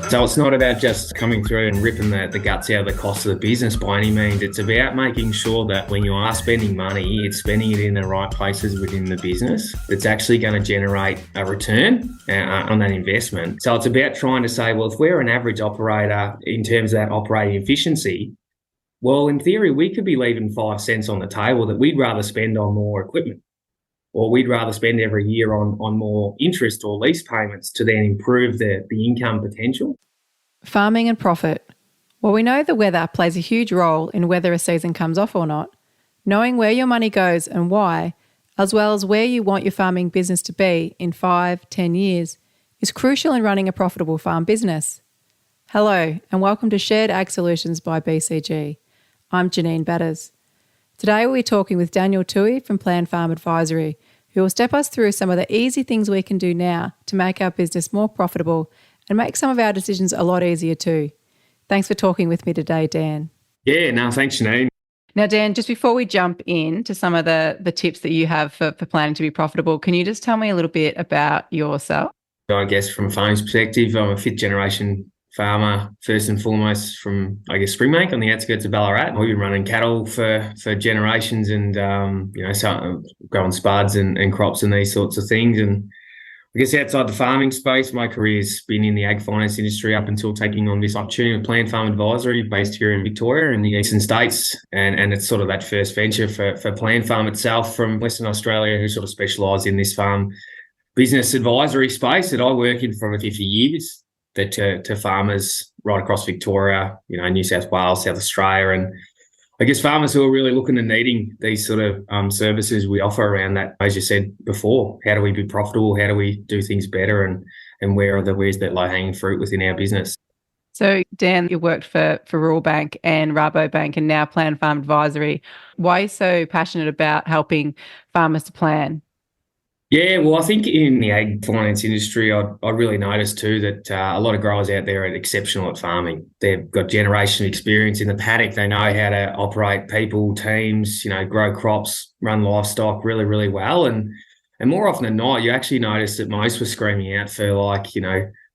So it's not about just coming through and ripping the guts out of the cost of the business by any means. It's about making sure that when you are spending money, it's spending it in the right places within the business that's actually going to generate a return on that investment. So it's about trying to say, well, if we're an average operator in terms of that operating efficiency, well, in theory, we could be leaving 5 cents on the table that we'd rather spend on more equipment, or we'd rather spend every year on more interest or lease payments to then improve the income potential. Farming and profit. Well, we know the weather plays a huge role in whether a season comes off or not. Knowing where your money goes and why, as well as where you want your farming business to be in 5, 10 years, is crucial in running a profitable farm business. Hello, and welcome to Shared Ag Solutions by BCG. I'm Janine Batters. Today we're talking with Daniel Toohey from Plan Farm Advisory, who will step us through some of the easy things we can do now to make our business more profitable and make some of our decisions a lot easier too. Thanks for talking with me today, Dan. Yeah, no, thanks, Janine. Now, Dan, just before we jump into some of the tips that you have for planning to be profitable, can you just tell me a little bit about yourself? I guess from a farming's perspective, I'm a fifth generation farmer, first and foremost from, Springbank on the outskirts of Ballarat. We've been running cattle for generations and, growing spuds and crops and these sorts of things. And I guess outside the farming space, my career's been in the ag finance industry up until taking on this opportunity with Plan Farm Advisory based here in Victoria in the eastern states. And it's sort of that first venture for Plan Farm itself from Western Australia, who sort of specialise in this farm business advisory space that I work in for 50 years. To farmers right across Victoria, New South Wales, South Australia, and I guess farmers who are really looking and needing these sort of services we offer around that. As you said before, how do we be profitable? How do we do things better? And where's that low-hanging fruit within our business? So, Dan, you worked for Rural Bank and Rabobank and now Plan Farm Advisory. Why are you so passionate about helping farmers to plan? Yeah, well, I think in the ag finance industry, I really noticed too that a lot of growers out there are exceptional at farming. They've got generation of experience in the paddock. They know how to operate people, teams, grow crops, run livestock really, really well. And more often than not, you actually notice that most were screaming out for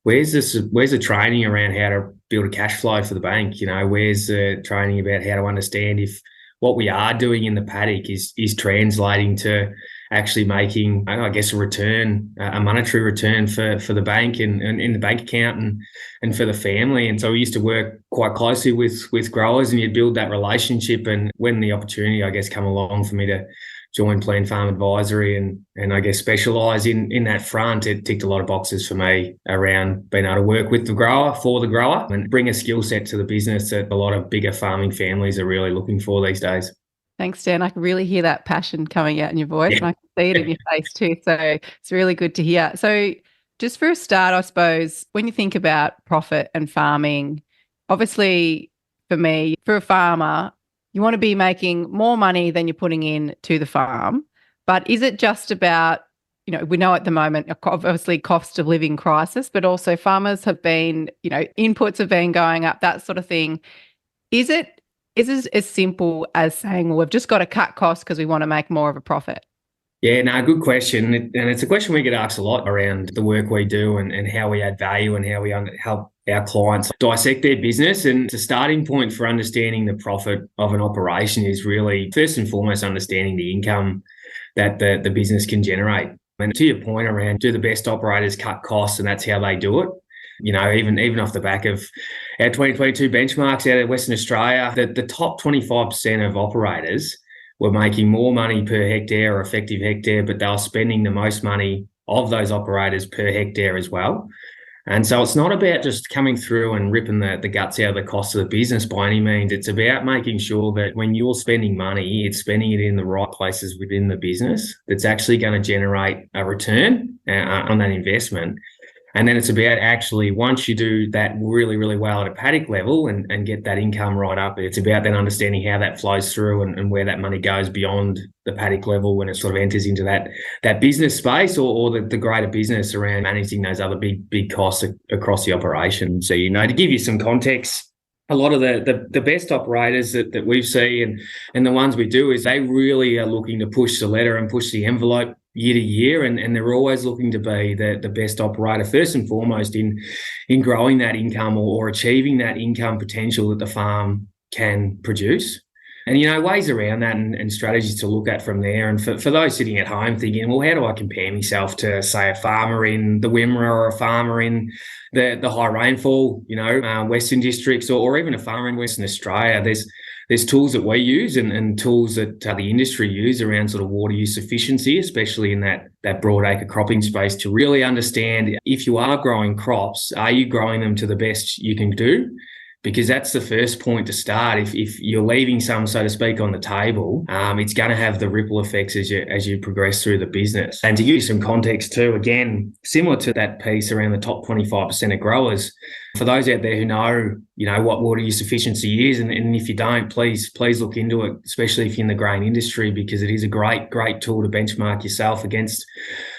where's the training around how to build a cash flow for the bank? Where's the training about how to understand if what we are doing in the paddock is translating to actually making, a return, a monetary return for the bank and in the bank account and for the family. And so we used to work quite closely with growers, and you'd build that relationship. And when the opportunity, come along for me to join Plan Farm Advisory and specialise in that front, it ticked a lot of boxes for me around being able to work with the grower, for the grower, and bring a skill set to the business that a lot of bigger farming families are really looking for these days. Thanks, Dan. I can really hear that passion coming out in your voice, and I can see it in your face too. So it's really good to hear. So just for a start, I suppose, when you think about profit and farming, obviously for me, for a farmer, you want to be making more money than you're putting in to the farm. But is it just about, we know at the moment, obviously cost of living crisis, but also farmers have been, inputs have been going up, that sort of thing. Is it as simple as saying, well, we've just got to cut costs because we want to make more of a profit? Yeah, no, good question. And it's a question we get asked a lot around the work we do and how we add value and how we help our clients dissect their business. And the starting point for understanding the profit of an operation is really, first and foremost, understanding the income that the business can generate. And to your point around, do the best operators cut costs, and that's how they do it? Even off the back of our 2022 benchmarks out of Western Australia, the top 25% of operators were making more money per hectare or effective hectare, but they were spending the most money of those operators per hectare as well. And so it's not about just coming through and ripping the guts out of the cost of the business by any means. It's about making sure that when you're spending money, it's spending it in the right places within the business that's actually going to generate a return on that investment. And then it's about actually, once you do that really, really well at a paddock level and get that income right up, it's about then understanding how that flows through and where that money goes beyond the paddock level when it sort of enters into that business space or the greater business around managing those other big costs across the operation. So, to give you some context, a lot of the best operators that we see and the ones we do is they really are looking to push the letter and push the envelope year to year, and they're always looking to be the best operator, first and foremost in growing that income or achieving that income potential that the farm can produce. And, ways around that and strategies to look at from there. And for those sitting at home thinking, well, how do I compare myself to, say, a farmer in the Wimmera or a farmer in the high rainfall, Western districts, or even a farmer in Western Australia? There's tools that we use and tools that the industry use around sort of water use efficiency, especially in that broadacre cropping space, to really understand if you are growing crops, are you growing them to the best you can do? Because that's the first point to start. If you're leaving some, so to speak, on the table, it's going to have the ripple effects as you progress through the business. And to give you some context too, again, similar to that piece around the top 25% of growers, for those out there who know, what water use efficiency is, and if you don't, please look into it, especially if you're in the grain industry, because it is a great tool to benchmark yourself against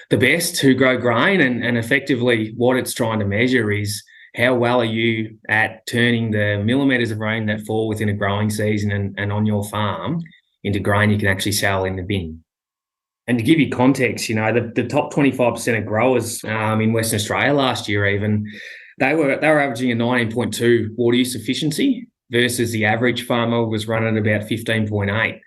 the best who grow grain. And effectively what it's trying to measure is, how well are you at turning the millimetres of rain that fall within a growing season and on your farm into grain you can actually sell in the bin? And to give you context, the top 25% of growers in Western Australia last year even, they were averaging a 19.2 water use efficiency versus the average farmer was running at about 15.8.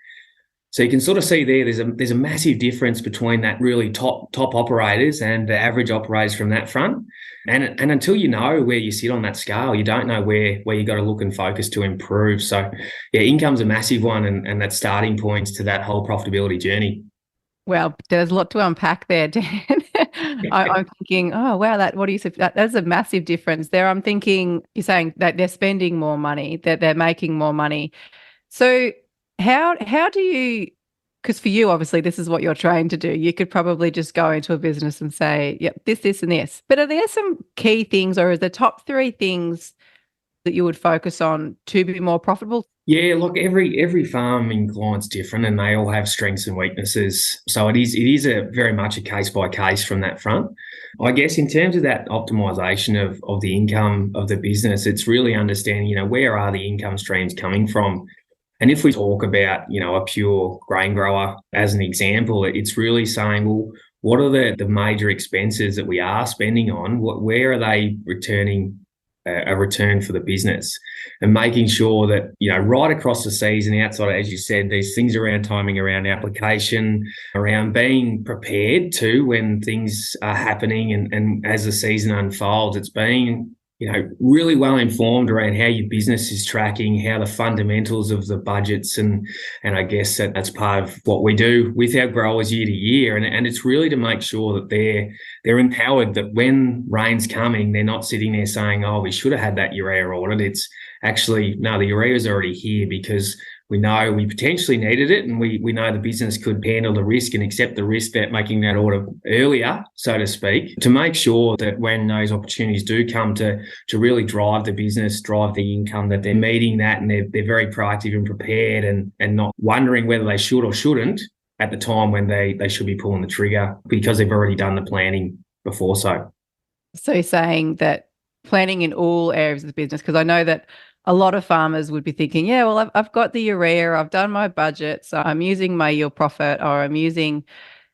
So you can sort of see there's a massive difference between that really top operators and the average operators from that front. And until you know where you sit on that scale, you don't know where you got to look and focus to improve. So yeah, income's a massive one, and that starting points to that whole profitability journey. Well, there's a lot to unpack there, Dan. I'm thinking, oh, wow, that's a massive difference there. I'm thinking, you're saying that they're spending more money, that they're making more money. So how do you, because for you, obviously, this is what you're trained to do. You could probably just go into a business and say, yep, this, and this. But are there some key things, or are the top 3 things that you would focus on to be more profitable? Yeah, look, every farming client's different, and they all have strengths and weaknesses. So it is a very much a case by case from that front. I guess in terms of that optimization of the income of the business, it's really understanding, where are the income streams coming from? And if we talk about, a pure grain grower as an example, it's really saying, well, what are the major expenses that we are spending on? Where are they returning a return for the business? And making sure that, right across the season, outside of, as you said, these things around timing, around application, around being prepared to when things are happening and as the season unfolds, it's being really well informed around how your business is tracking, how the fundamentals of the budgets, and I guess that's part of what we do with our growers year to year. And it's really to make sure that they're empowered, that when rain's coming, they're not sitting there saying, oh, we should have had that urea ordered. It's actually, no, the urea's already here because we know we potentially needed it, and we know the business could handle the risk and accept the risk that making that order earlier, so to speak, to make sure that when those opportunities do come to really drive the business, drive the income, that they're meeting that and they're very proactive and prepared and not wondering whether they should or shouldn't at the time when they should be pulling the trigger because they've already done the planning before. So you're saying that planning in all areas of the business, because I know that a lot of farmers would be thinking, yeah, well, I've got the urea, I've done my budget, so I'm using my yield profit, or I'm using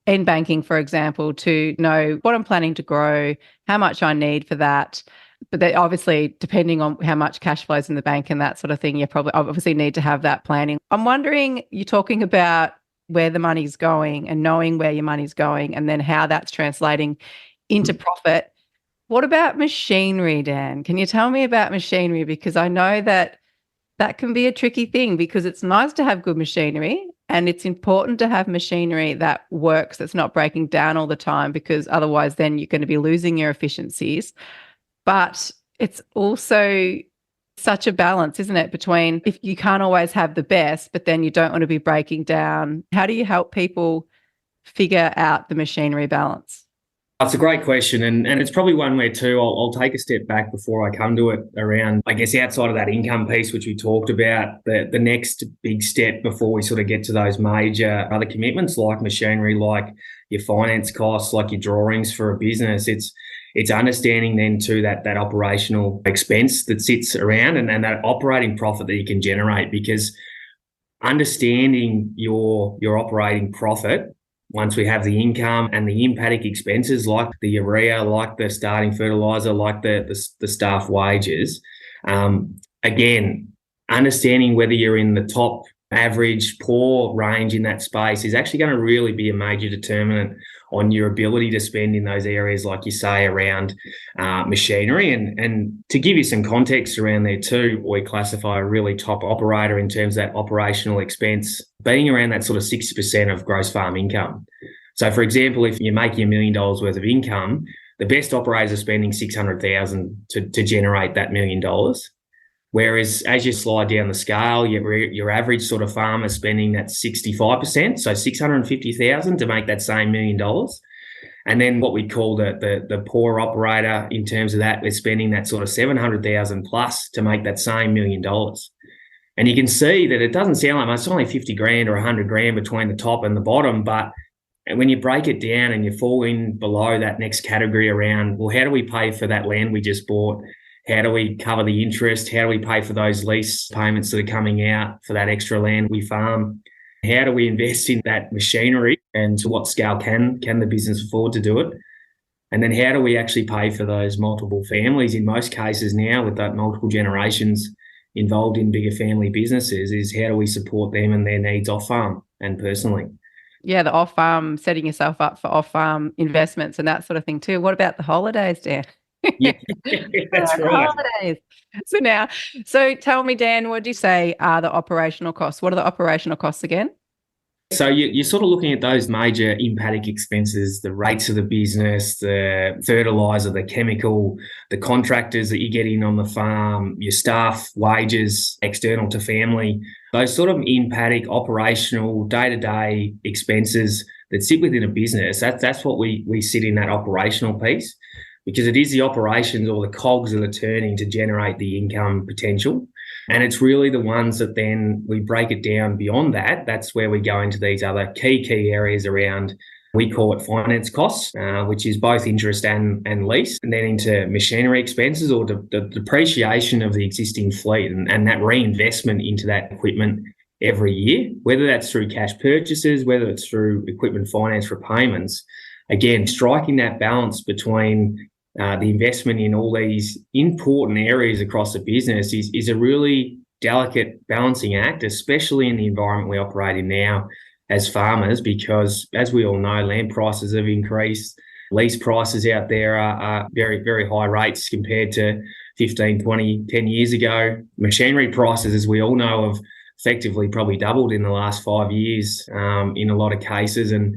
end banking, for example, to know what I'm planning to grow, how much I need for that. But they obviously, depending on how much cash flows in the bank and that sort of thing, you probably obviously need to have that planning. I'm wondering, you're talking about where the money's going and knowing where your money's going and then how that's translating into profit. What about machinery, Dan? Can you tell me about machinery? Because I know that can be a tricky thing, because it's nice to have good machinery and it's important to have machinery that works, that's not breaking down all the time, because otherwise then you're going to be losing your efficiencies. But it's also such a balance, isn't it, between, if you can't always have the best, but then you don't want to be breaking down. How do you help people figure out the machinery balance? That's a great question, and it's probably one where too I'll take a step back before I come to it around, I guess, outside of that income piece, which we talked about, the next big step before we sort of get to those major other commitments like machinery, like your finance costs, like your drawings for a business. It's understanding then too that operational expense that sits around and that operating profit that you can generate, because understanding your operating profit once we have the income and the in-paddock expenses like the urea, like the starting fertiliser, like the staff wages, again, understanding whether you're in the top, average, poor range in that space is actually going to really be a major determinant on your ability to spend in those areas, like you say, around machinery. And to give you some context around there too, we classify a really top operator in terms of that operational expense being around that sort of 60% of gross farm income. So, for example, if you're making $1 million worth of income, the best operators are spending $600,000 to generate that $1 million. Whereas as you slide down the scale, your average sort of farmer is spending that 65%, so $650,000 to make that same $1 million. And then what we call the poor operator in terms of that, they're spending that sort of $700,000 plus to make that same $1 million. And you can see that it doesn't sound like much. It's only 50 grand or 100 grand between the top and the bottom. But when you break it down and you fall in below that next category around, well, how do we pay for that land we just bought? How do we cover the interest? How do we pay for those lease payments that are coming out for that extra land we farm? How do we invest in that machinery, and to what scale can the business afford to do it? And then how do we actually pay for those multiple families? In most cases now, with that multiple generations involved in bigger family businesses, is how do we support them and their needs off farm and personally? Yeah, the off farm, setting yourself up for off farm investments and that sort of thing too. What about the holidays, Dan? Yeah, that's right. Holidays. So tell me, Dan, what do you say are the operational costs? What are the operational costs again? So you're sort of looking at those major in-paddock expenses, the rates of the business, the fertiliser, the chemical, the contractors that you get in on the farm, your staff wages, external to family, those sort of in-paddock operational day-to-day expenses that sit within a business. That's what we sit in that operational piece, because it is the operations or the cogs that are turning to generate the income potential. And it's really the ones that then we break it down beyond that. That's where we go into these other key areas around, we call it finance costs, which is both interest and lease, and then into machinery expenses or the depreciation of the existing fleet and that reinvestment into that equipment every year, whether that's through cash purchases, whether it's through equipment finance repayments. Again, striking that balance between the investment in all these important areas across the business is a really delicate balancing act, especially in the environment we operate in now as farmers, because as we all know, land prices have increased. Lease prices out there are very, very high rates compared to 15, 20, 10 years ago. Machinery prices, as we all know, have effectively probably doubled in the last 5 years in a lot of cases. And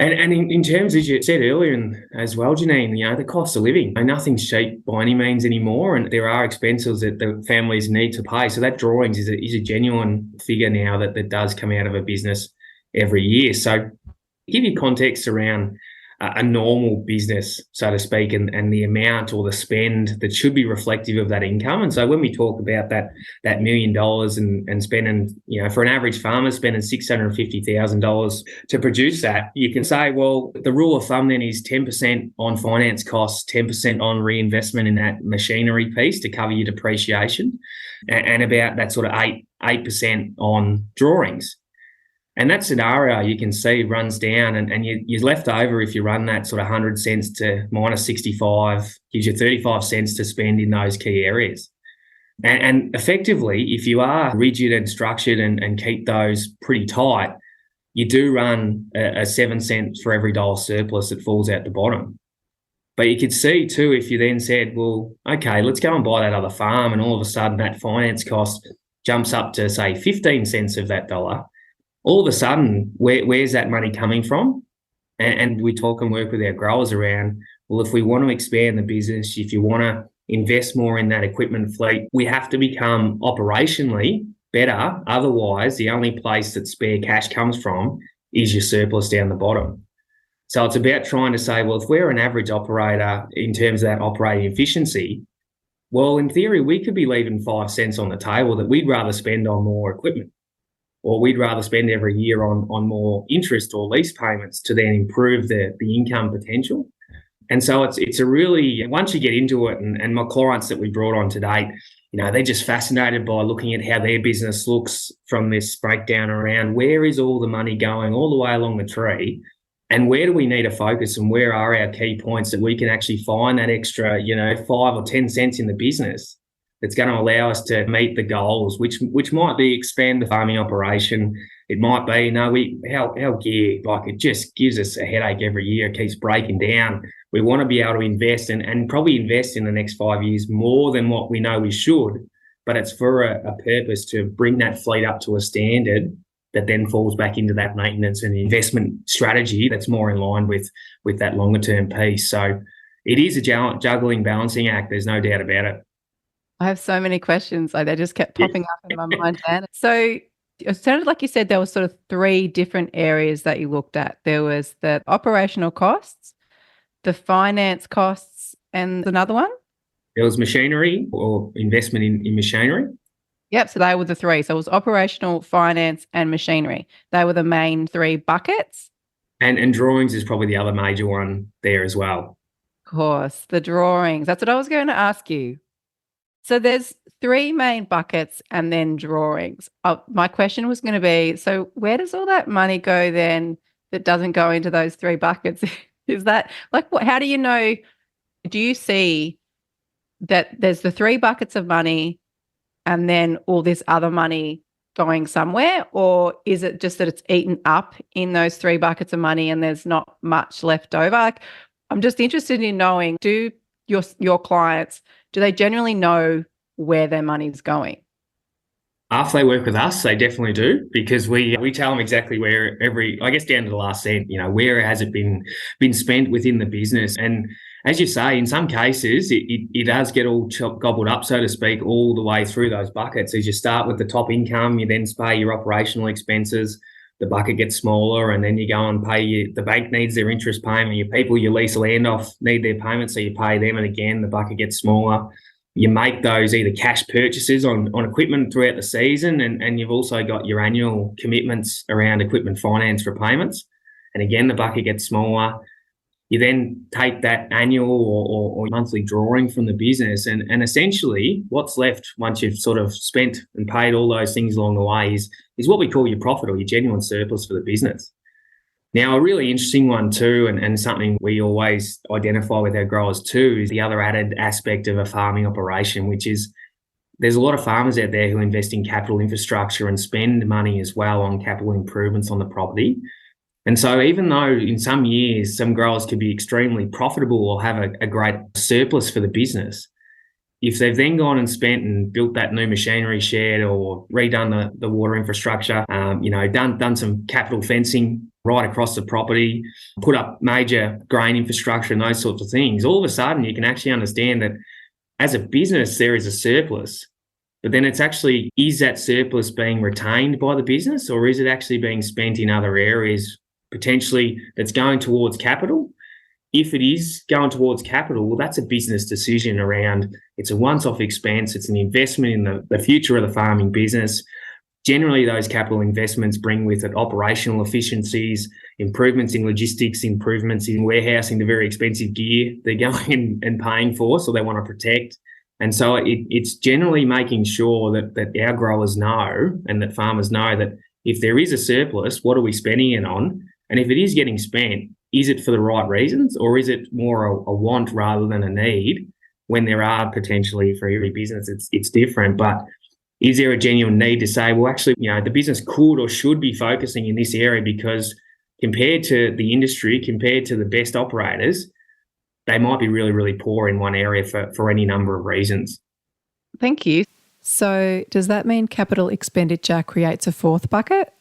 in terms, as you said earlier, and as well, Janine, the cost of living, nothing's cheap by any means anymore, and there are expenses that the families need to pay. So that drawings is a genuine figure now that does come out of a business every year. So to give you context around a normal business, so to speak, and the amount or the spend that should be reflective of that income. And so when we talk about that $1 million and spending, for an average farmer spending $650,000 to produce that, you can say, well, the rule of thumb then is 10% on finance costs, 10% on reinvestment in that machinery piece to cover your depreciation, and about that sort of 8% on drawings. And that scenario you can see runs down and you're left over, if you run that sort of 100 cents to minus 65, gives you 35 cents to spend in those key areas. And effectively, if you are rigid and structured and keep those pretty tight, you do run a 7 cents for every dollar surplus that falls out the bottom. But you could see too, if you then said, well, okay, let's go and buy that other farm, and all of a sudden that finance cost jumps up to, say, 15 cents of that dollar. All of a sudden, where's that money coming from? And we talk and work with our growers around, well, if we want to expand the business, if you want to invest more in that equipment fleet, we have to become operationally better. Otherwise, the only place that spare cash comes from is your surplus down the bottom. So it's about trying to say, well, if we're an average operator in terms of that operating efficiency, well, in theory, we could be leaving 5 cents on the table that we'd rather spend on more equipment, or we'd rather spend every year on more interest or lease payments to then improve the income potential. And so it's a really, once you get into it, and my clients that we brought on to date, they're just fascinated by looking at how their business looks from this breakdown around where is all the money going all the way along the tree, and where do we need to focus, and where are our key points that we can actually find that extra, 5 or 10 cents in the business that's going to allow us to meet the goals, which might be expand the farming operation. It might be, our gear, like, it just gives us a headache every year. It keeps breaking down. We want to be able to invest and probably invest in the next 5 years more than what we know we should, but it's for a purpose to bring that fleet up to a standard that then falls back into that maintenance and investment strategy that's more in line with that longer term piece. So it is a juggling, balancing act. There's no doubt about it. I have so many questions. They just kept popping up in my mind, Dan. So it sounded like you said there were sort of 3 different areas that you looked at. There was the operational costs, the finance costs, and another one? There was machinery, or investment in machinery. Yep, so they were the 3. So it was operational, finance, and machinery. They were the main 3 buckets. And drawings is probably the other major one there as well. Of course, the drawings. That's what I was going to ask you. So there's 3 main buckets and then drawings. My question was going to be, so where does all that money go then that doesn't go into those 3 buckets? Is that like, how do you know? Do you see that there's the 3 buckets of money and then all this other money going somewhere? Or is it just that it's eaten up in those 3 buckets of money and there's not much left over? Like, I'm just interested in knowing, do your clients, do they generally know where their money's going? After they work with us, they definitely do, because we tell them exactly where I guess down to the last cent, where has it been spent within the business. And as you say, in some cases, it does get all gobbled up, so to speak, all the way through those buckets. As you start with the top income, you then pay your operational expenses, the bucket gets smaller, and then you go and pay the bank needs their interest payment, your people you lease land off need their payment, so you pay them, and again, the bucket gets smaller. You make those either cash purchases on equipment throughout the season, and you've also got your annual commitments around equipment finance repayments, and again, the bucket gets smaller. You then take that annual or monthly drawing from the business, and essentially what's left once you've sort of spent and paid all those things along the way is what we call your profit, or your genuine surplus for the business. Now, a really interesting one too, and something we always identify with our growers too, is the other added aspect of a farming operation, which is there's a lot of farmers out there who invest in capital infrastructure and spend money as well on capital improvements on the property. And so even though in some years some growers could be extremely profitable or have a great surplus for the business, if they've then gone and spent and built that new machinery shed or redone the water infrastructure, done some capital fencing right across the property, put up major grain infrastructure and those sorts of things, all of a sudden you can actually understand that as a business there is a surplus. But then it's actually, is that surplus being retained by the business, or is it actually being spent in other areas potentially that's going towards capital? If it is going towards capital, well, that's a business decision around, it's a once-off expense, it's an investment in the future of the farming business. Generally, those capital investments bring with it operational efficiencies, improvements in logistics, improvements in warehousing, the very expensive gear they're going and paying for, so they want to protect. And so it's generally making sure that our growers know and that farmers know that if there is a surplus, what are we spending it on? And if it is getting spent, is it for the right reasons, or is it more a want rather than a need? When there are potentially, for every business, it's different. But is there a genuine need to say, well, actually, the business could or should be focusing in this area because compared to the industry, compared to the best operators, they might be really, really poor in one area for any number of reasons. Thank you. So does that mean capital expenditure creates a 4th bucket?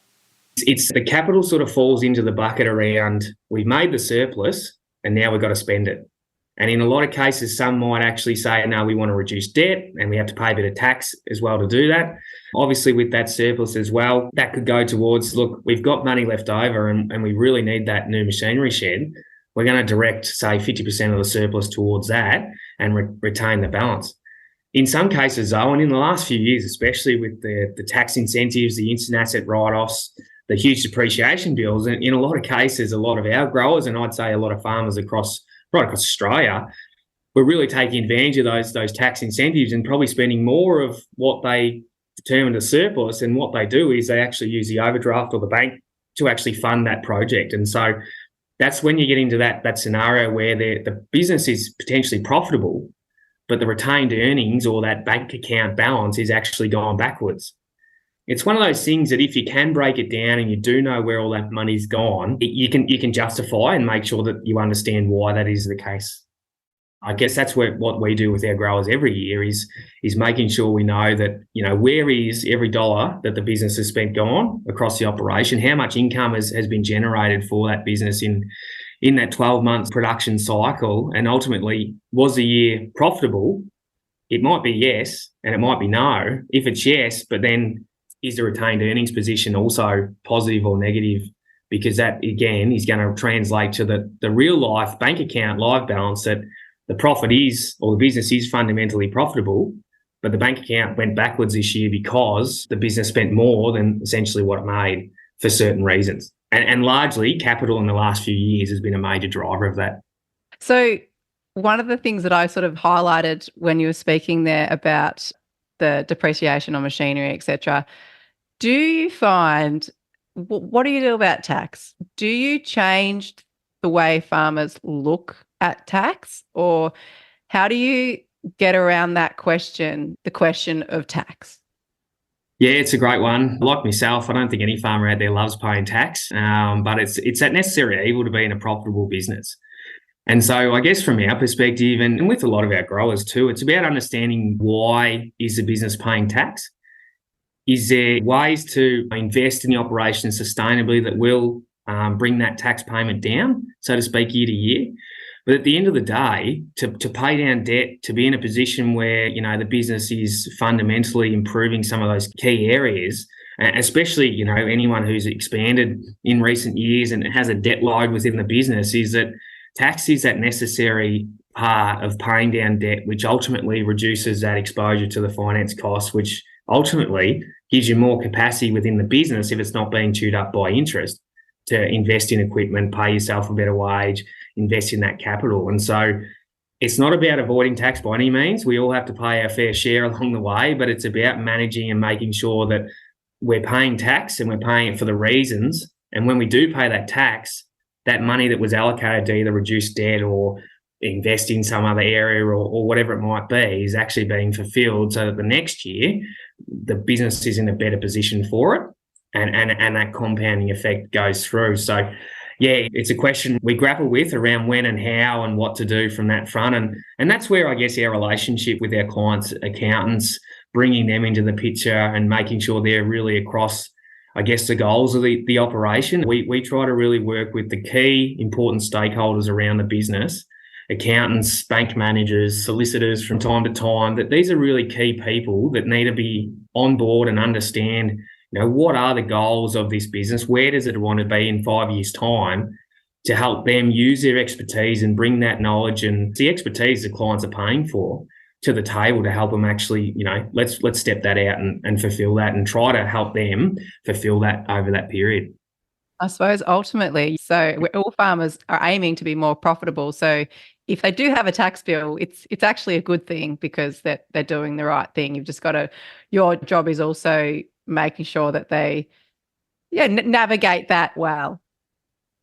It's the capital sort of falls into the bucket around, we've made the surplus and now we've got to spend it. And in a lot of cases, some might actually say, no, we want to reduce debt and we have to pay a bit of tax as well to do that. Obviously, with that surplus as well, that could go towards, look, we've got money left over and we really need that new machinery shed. We're going to direct, say, 50% of the surplus towards that and retain the balance. In some cases, though, and in the last few years, especially with the tax incentives, the instant asset write-offs, the huge depreciation bills, and in a lot of cases, a lot of our growers, and I'd say a lot of farmers right across Australia, we're really taking advantage of those tax incentives and probably spending more of what they determine as surplus. And what they do is they actually use the overdraft or the bank to actually fund that project. And so that's when you get into that scenario where the business is potentially profitable, but the retained earnings or that bank account balance is actually going backwards. It's one of those things that if you can break it down and you do know where all that money's gone, you can justify and make sure that you understand why that is the case. I guess that's what we do with our growers every year is making sure we know that, where is every dollar that the business has spent gone across the operation, how much income has been generated for that business in that 12-month production cycle, and ultimately, was the year profitable? It might be yes, and it might be no. If it's yes, but then is the retained earnings position also positive or negative? Because that, again, is going to translate to the real life bank account live balance that the profit is, or the business is fundamentally profitable, but the bank account went backwards this year because the business spent more than essentially what it made for certain reasons. And largely, capital in the last few years has been a major driver of that. So one of the things that I sort of highlighted when you were speaking there about the depreciation on machinery, etc., do you find, what do you do about tax? Do you change the way farmers look at tax, or how do you get around that question, the question of tax? Yeah, it's a great one. Like myself, I don't think any farmer out there loves paying tax, but it's that necessary evil to be in a profitable business. And so I guess from our perspective, and with a lot of our growers too, it's about understanding why is the business paying tax? Is there ways to invest in the operation sustainably that will bring that tax payment down, so to speak, year to year? But at the end of the day, to pay down debt, to be in a position where, the business is fundamentally improving some of those key areas, especially, anyone who's expanded in recent years and has a debt load within the business, is that tax is that necessary part of paying down debt, which ultimately reduces that exposure to the finance costs, which ultimately gives you more capacity within the business if it's not being chewed up by interest to invest in equipment, pay yourself a better wage, invest in that capital. And so it's not about avoiding tax by any means. We all have to pay our fair share along the way, but it's about managing and making sure that we're paying tax and we're paying it for the reasons. And when we do pay that tax, that money that was allocated to either reduce debt or invest in some other area or whatever it might be is actually being fulfilled so that the next year the business is in a better position for it, and that compounding effect goes through. So yeah, it's a question we grapple with around when and how and what to do from that front. And that's where I guess our relationship with our clients, accountants, bringing them into the picture and making sure they're really across, I guess, the goals of the operation. We try to really work with the key important stakeholders around the business, accountants, bank managers, solicitors from time to time, that these are really key people that need to be on board and understand, what are the goals of this business? Where does it want to be in 5 years' time, to help them use their expertise and bring that knowledge and the expertise the clients are paying for to the table to help them actually, let's step that out and fulfill that and try to help them fulfill that over that period. I suppose ultimately, so all farmers are aiming to be more profitable. So if they do have a tax bill, it's actually a good thing because they're doing the right thing. You've just got to, your job is also making sure that they navigate that well.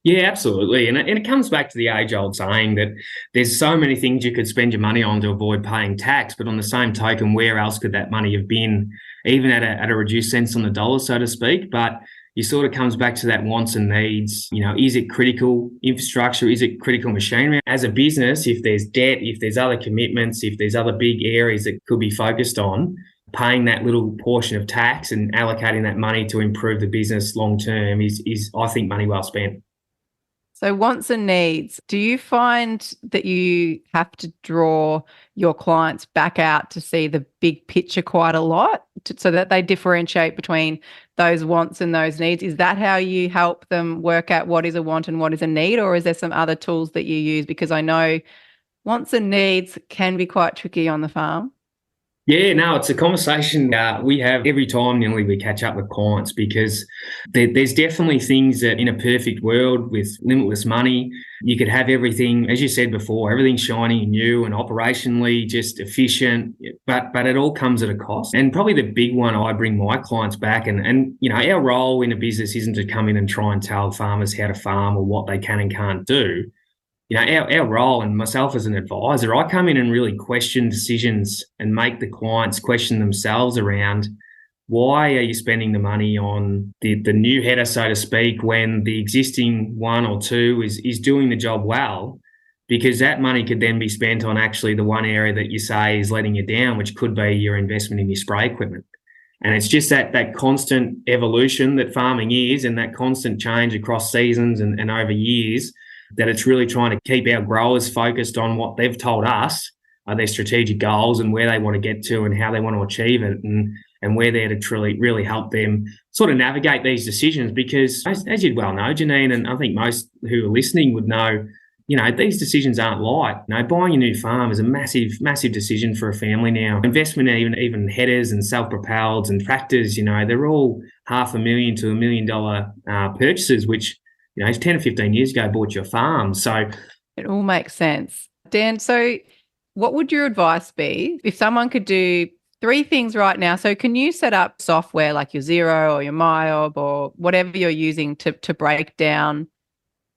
Yeah, absolutely. And it comes back to the age-old saying that there's so many things you could spend your money on to avoid paying tax, but on the same token, where else could that money have been, even at a reduced cents on the dollar, so to speak? But it sort of comes back to that wants and needs. Is it critical infrastructure? Is it critical machinery? As a business, if there's debt, if there's other commitments, if there's other big areas that could be focused on, paying that little portion of tax and allocating that money to improve the business long term is I think, money well spent. So wants and needs, do you find that you have to draw your clients back out to see the big picture quite a lot so that they differentiate between those wants and those needs? Is that how you help them work out what is a want and what is a need, or is there some other tools that you use? Because I know wants and needs can be quite tricky on the farm. Yeah, no, it's a conversation we have every time nearly we catch up with clients, because there's definitely things that in a perfect world with limitless money, you could have everything, as you said before, everything shiny and new and operationally just efficient, but it all comes at a cost. And probably the big one I bring my clients back, and our role in a business isn't to come in and try and tell farmers how to farm or what they can and can't do. Our role, and myself as an advisor, I come in and really question decisions and make the clients question themselves around, why are you spending the money on the new header, so to speak, when the existing one or two is doing the job well? Because that money could then be spent on actually the one area that you say is letting you down, which could be your investment in your spray equipment. And it's just that constant evolution that farming is, and that constant change across seasons and over years, that it's really trying to keep our growers focused on what they've told us are their strategic goals and where they want to get to and how they want to achieve it. And we're there to truly really help them sort of navigate these decisions, because as you'd well know, Janine, and I think most who are listening would know, these decisions aren't light. Buying a new farm is a massive, massive decision for a family now. Investment in even headers and self-propelled and tractors, they're all $500,000 to $1 million purchases, which 10 or 15 years ago bought your farm. So it all makes sense. Dan, so what would your advice be if someone could do 3 things right now? So can you set up software like your Xero or your MyOb or whatever you're using to break down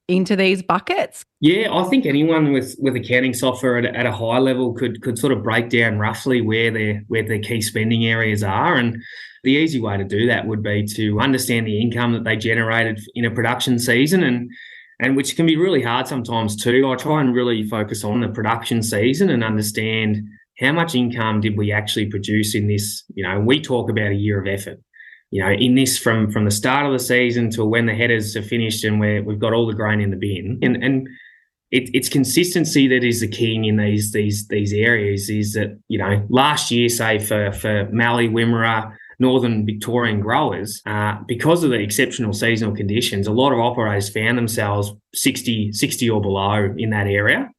into these buckets? Yeah, I think anyone with accounting software at a high level could sort of break down roughly where their key spending areas are. And the easy way to do that would be to understand the income that they generated in a production season, and which can be really hard sometimes too. I try and really focus on the production season and understand how much income did we actually produce in this. We talk about a year of effort. In this, from the start of the season to when the headers are finished and we've got all the grain in the bin, and it's consistency that is the key in these areas. Is that last year, say for Mallee, Wimmera, Northern Victorian growers, because of the exceptional seasonal conditions, a lot of operators found themselves 60 or below in that area.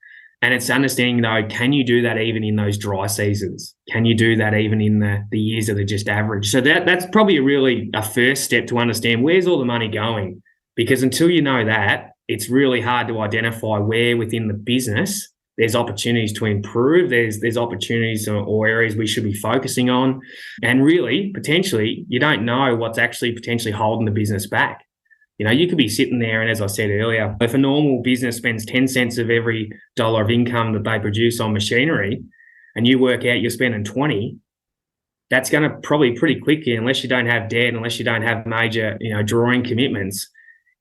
And it's understanding, though, can you do that even in those dry seasons? Can you do that even in the years that are just average? So that's probably a first step to understand where's all the money going. Because until you know that, it's really hard to identify where within the business there's opportunities to improve. There's opportunities or areas we should be focusing on. And really, potentially, you don't know what's actually potentially holding the business back. You could be sitting there, and as I said earlier, if a normal business spends 10 cents of every dollar of income that they produce on machinery, and you work out you're spending 20, that's going to probably pretty quickly, unless you don't have debt, unless you don't have major, drawing commitments,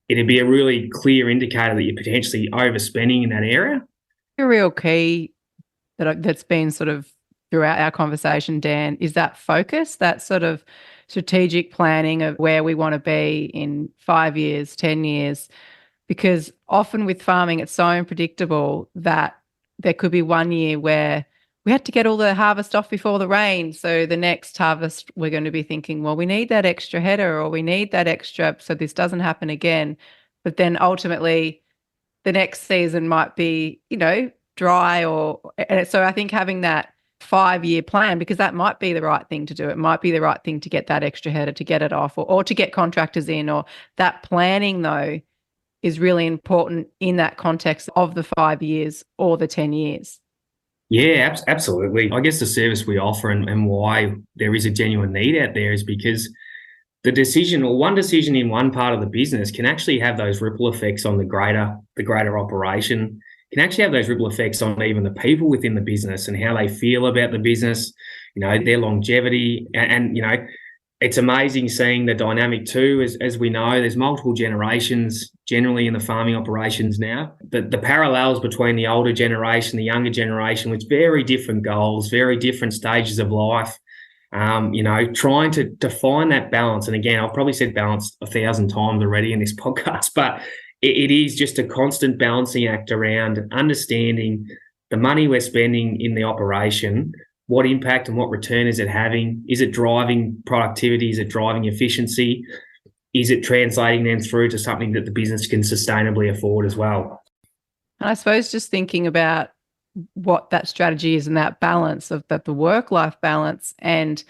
it'd be a really clear indicator that you're potentially overspending in that area. A real key that's been sort of throughout our conversation, Dan, is that focus, that sort of strategic planning of where we want to be in 5 years, 10 years, because often with farming, it's so unpredictable that there could be one year where we had to get all the harvest off before the rain. So the next harvest, we're going to be thinking, well, we need that extra header or we need that extra so this doesn't happen again. But then ultimately the next season might be, dry so I think having that 5-year plan, because that might be the right thing to do. It might be the right thing to get that extra header, to get it off or to get contractors in, or that planning though is really important in that context of the 5 years or the 10 years. Yeah, absolutely. I guess the service we offer and why there is a genuine need out there is because the decision or one decision in one part of the business can actually have those ripple effects on the greater operation, can actually have those ripple effects on even the people within the business and how they feel about the business, their longevity. And it's amazing seeing the dynamic too, as we know, there's multiple generations generally in the farming operations now. The parallels between the older generation, the younger generation, with very different goals, very different stages of life, trying to find that balance. And again, I've probably said balance 1,000 times already in this podcast, but it is just a constant balancing act around understanding the money we're spending in the operation, what impact and what return is it having? Is it driving productivity? Is it driving efficiency? Is it translating them through to something that the business can sustainably afford as well? And I suppose just thinking about what that strategy is and that balance of the work-life balance, and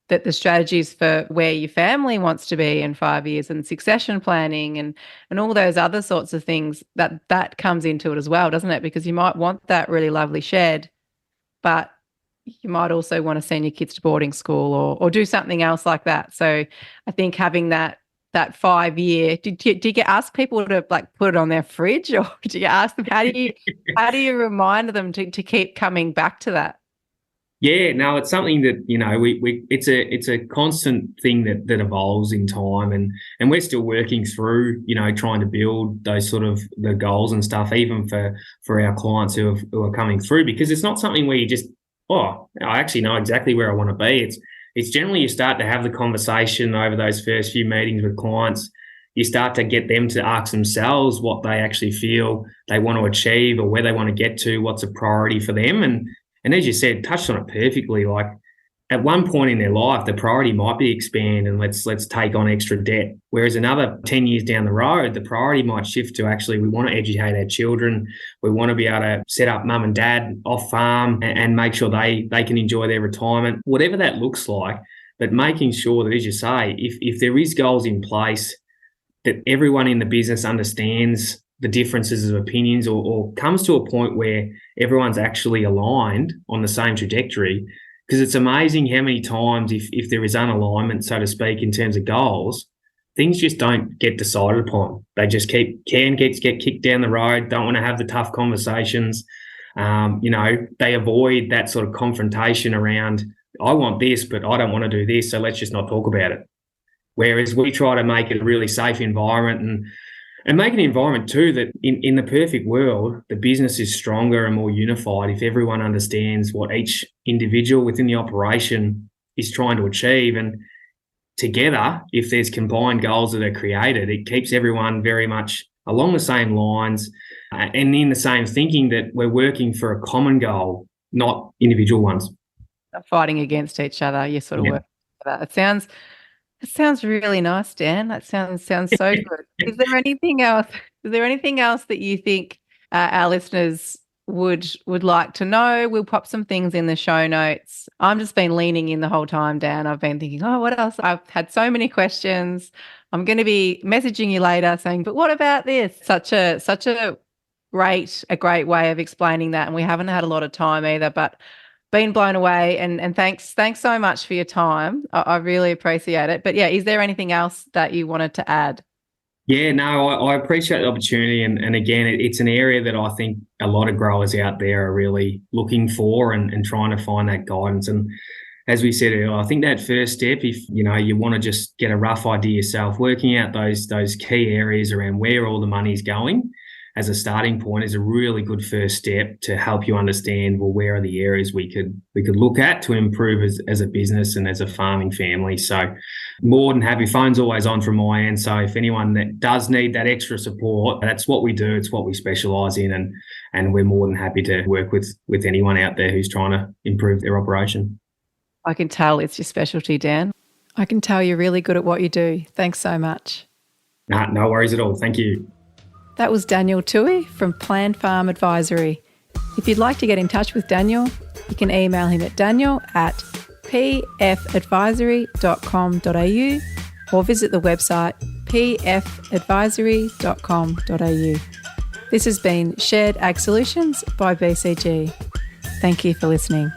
that the strategies for where your family wants to be in 5 years and succession planning and all those other sorts of things, that comes into it as well, doesn't it? Because you might want that really lovely shed, but you might also want to send your kids to boarding school or do something else like that. So I think having that 5 year, do you ask people to like put it on their fridge, or do you ask them, how do you remind them to keep coming back to that? Yeah, no, it's something that, it's a constant thing that evolves in time, and we're still working through, trying to build those sort of the goals and stuff, even for our clients who are coming through, because it's not something where you just, I actually know exactly where I want to be. It's generally you start to have the conversation over those first few meetings with clients. You start to get them to ask themselves what they actually feel they want to achieve or where they want to get to, what's a priority for them. And as you said, touched on it perfectly. Like at one point in their life, the priority might be expand and let's take on extra debt. Whereas another 10 years down the road, the priority might shift to actually we want to educate our children. We want to be able to set up mum and dad off farm and make sure they can enjoy their retirement, whatever that looks like. But making sure that, as you say, if there is goals in place, that everyone in the business understands the differences of opinions or comes to a point where everyone's actually aligned on the same trajectory. Because it's amazing how many times if there is unalignment, so to speak, in terms of goals, things just don't get decided upon. They just get kicked down the road, don't want to have the tough conversations. They avoid that sort of confrontation around, I want this, but I don't want to do this, so let's just not talk about it. Whereas we try to make it a really safe environment and make an environment too that in the perfect world, the business is stronger and more unified if everyone understands what each individual within the operation is trying to achieve. And together, if there's combined goals that are created, it keeps everyone very much along the same lines and in the same thinking that we're working for a common goal, not individual ones. Not fighting against each other, you sort of work together. It sounds really nice, Dan. That sounds so good. Is there anything else? Is there anything else that you think our listeners would like to know? We'll pop some things in the show notes. I'm just been leaning in the whole time, Dan. I've been thinking, what else? I've had so many questions. I'm going to be messaging you later saying, but what about this? Such a great way of explaining that, and we haven't had a lot of time either, but been blown away, and thanks so much for your time. I really appreciate it. But yeah, is there anything else that you wanted to add? Yeah, no, I appreciate the opportunity. And again, it's an area that I think a lot of growers out there are really looking for and trying to find that guidance. And as we said earlier, I think that first step, if you want to just get a rough idea yourself, working out those key areas around where all the money's going as a starting point is a really good first step to help you understand, well, where are the areas we could look at to improve as a business and as a farming family. So more than happy. Phone's always on from my end. So if anyone that does need that extra support, that's what we do. It's what we specialise in, and we're more than happy to work with anyone out there who's trying to improve their operation. I can tell it's your specialty, Dan. I can tell you're really good at what you do. Thanks so much. No worries at all. Thank you. That was Daniel Toohey from Planned Farm Advisory. If you'd like to get in touch with Daniel, you can email him at daniel@pfadvisory.com.au or visit the website pfadvisory.com.au. This has been Shared Ag Solutions by BCG. Thank you for listening.